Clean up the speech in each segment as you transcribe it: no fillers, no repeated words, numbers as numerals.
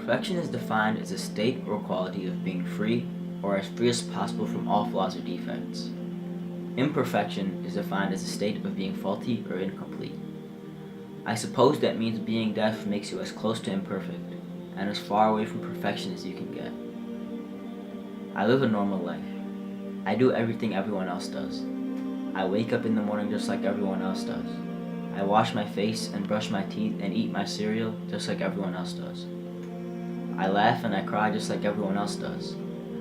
Perfection is defined as a state or quality of being free or as free as possible from all flaws or defects. Imperfection is defined as a state of being faulty or incomplete. I suppose that means being deaf makes you as close to imperfect and as far away from perfection as you can get. I live a normal life. I do everything everyone else does. I wake up in the morning just like everyone else does. I wash my face and brush my teeth and eat my cereal just like everyone else does. I laugh and I cry just like everyone else does.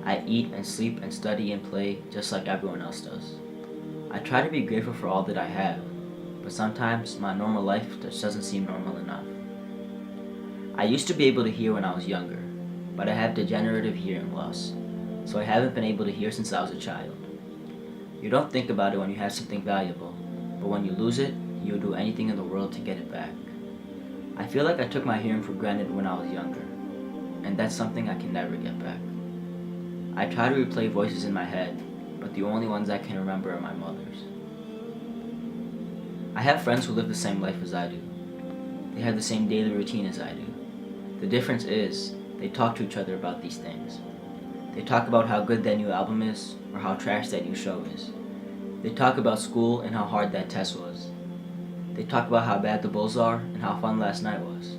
I eat and sleep and study and play just like everyone else does. I try to be grateful for all that I have, but sometimes my normal life just doesn't seem normal enough. I used to be able to hear when I was younger, but I have degenerative hearing loss, so I haven't been able to hear since I was a child. You don't think about it when you have something valuable, but when you lose it, you'll do anything in the world to get it back. I feel like I took my hearing for granted when I was younger, and that's something I can never get back. I try to replay voices in my head, but the only ones I can remember are my mother's. I have friends who live the same life as I do. They have the same daily routine as I do. The difference is, they talk to each other about these things. They talk about how good that new album is, or how trash that new show is. They talk about school and how hard that test was. They talk about how bad the Bulls are and how fun last night was.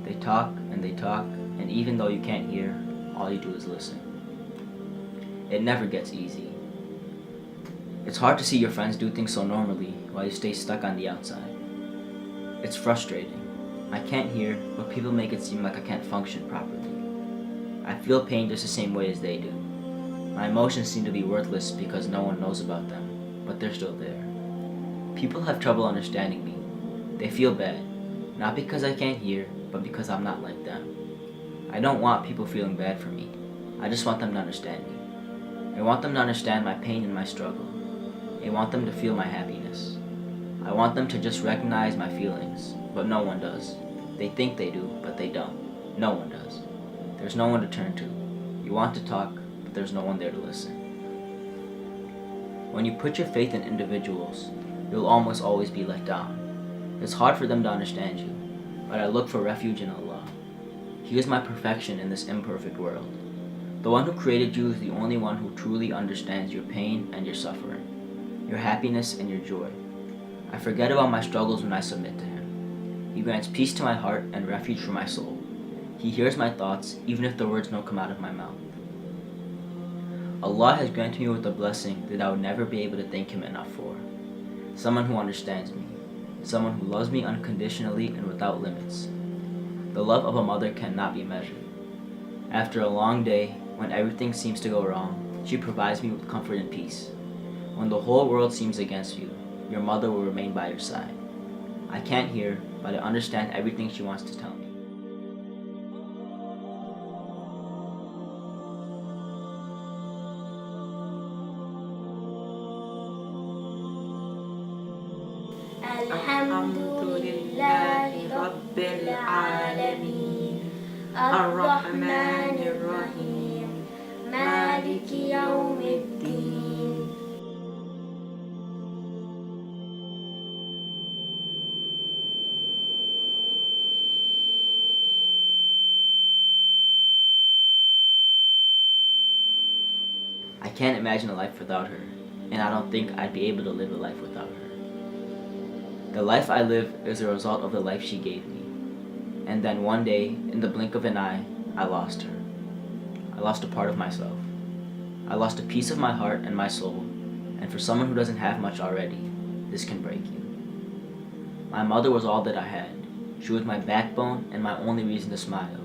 They talk, and even though you can't hear, all you do is listen. It never gets easy. It's hard to see your friends do things so normally while you stay stuck on the outside. It's frustrating. I can't hear, but people make it seem like I can't function properly. I feel pain just the same way as they do. My emotions seem to be worthless because no one knows about them, but they're still there. People have trouble understanding me. They feel bad, not because I can't hear, but because I'm not like them. I don't want people feeling bad for me. I just want them to understand me. I want them to understand my pain and my struggle. I want them to feel my happiness. I want them to just recognize my feelings, but no one does. They think they do, but they don't. No one does. There's no one to turn to. You want to talk, but there's no one there to listen. When you put your faith in individuals, you'll almost always be let down. It's hard for them to understand you, but I look for refuge in Allah. He is my perfection in this imperfect world. The one who created you is the only one who truly understands your pain and your suffering, your happiness and your joy. I forget about my struggles when I submit to Him. He grants peace to my heart and refuge for my soul. He hears my thoughts, even if the words don't come out of my mouth. Allah has granted me with a blessing that I would never be able to thank Him enough for. Someone who understands me. Someone who loves me unconditionally and without limits. The love of a mother cannot be measured. After a long day, when everything seems to go wrong, she provides me with comfort and peace. When the whole world seems against you, your mother will remain by your side. I can't hear, but I understand everything she wants to tell me. Alhamdulillahi Rabbil Alameen Ar-Rahmanir Rahim Maliki Yawmiddin. I can't imagine a life without her, and I don't think I'd be able to live a life without her. The life I live is a result of the life she gave me. And then one day, in the blink of an eye, I lost her. I lost a part of myself. I lost a piece of my heart and my soul, and for someone who doesn't have much already, this can break you. My mother was all that I had. She was my backbone and my only reason to smile.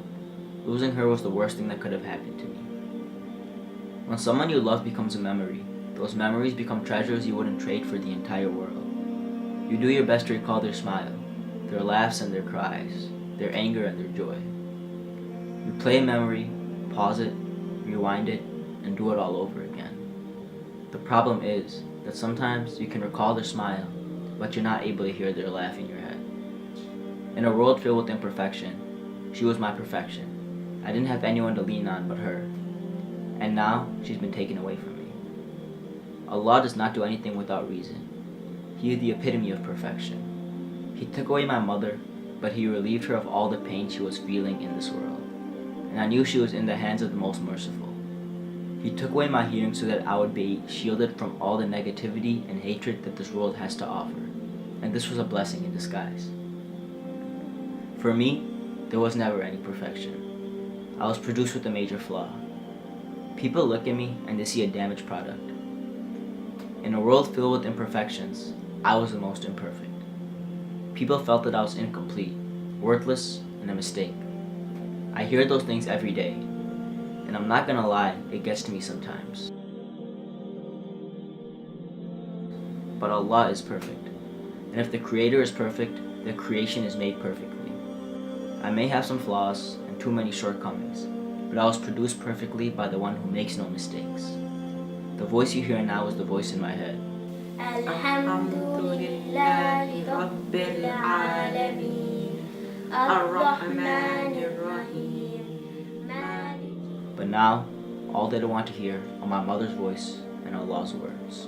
Losing her was the worst thing that could have happened to me. When someone you love becomes a memory, those memories become treasures you wouldn't trade for the entire world. You do your best to recall their smile, their laughs and their cries, their anger and their joy. You play a memory, pause it, rewind it, and do it all over again. The problem is that sometimes you can recall their smile, but you're not able to hear their laugh in your head. In a world filled with imperfection, she was my perfection. I didn't have anyone to lean on but her. And now, she's been taken away from me. Allah does not do anything without reason. He is the epitome of perfection. He took away my mother, but He relieved her of all the pain she was feeling in this world. and I knew she was in the hands of the most merciful. He took away my hearing so that I would be shielded from all the negativity and hatred that this world has to offer, and this was a blessing in disguise. For me, there was never any perfection. I was produced with a major flaw. People look at me and they see a damaged product. In a world filled with imperfections, I was the most imperfect. People felt that I was incomplete, worthless, and a mistake. I hear those things every day, and I'm not gonna lie, it gets to me sometimes. But Allah is perfect, and if the Creator is perfect, the creation is made perfectly. I may have some flaws and too many shortcomings, but I was produced perfectly by the one who makes no mistakes. The voice you hear now is the voice in my head. Alhamdulillahi Rabbil Alameen. Ar-Rahmanir Rahim. But now, all that I want to hear are my mother's voice and Allah's words.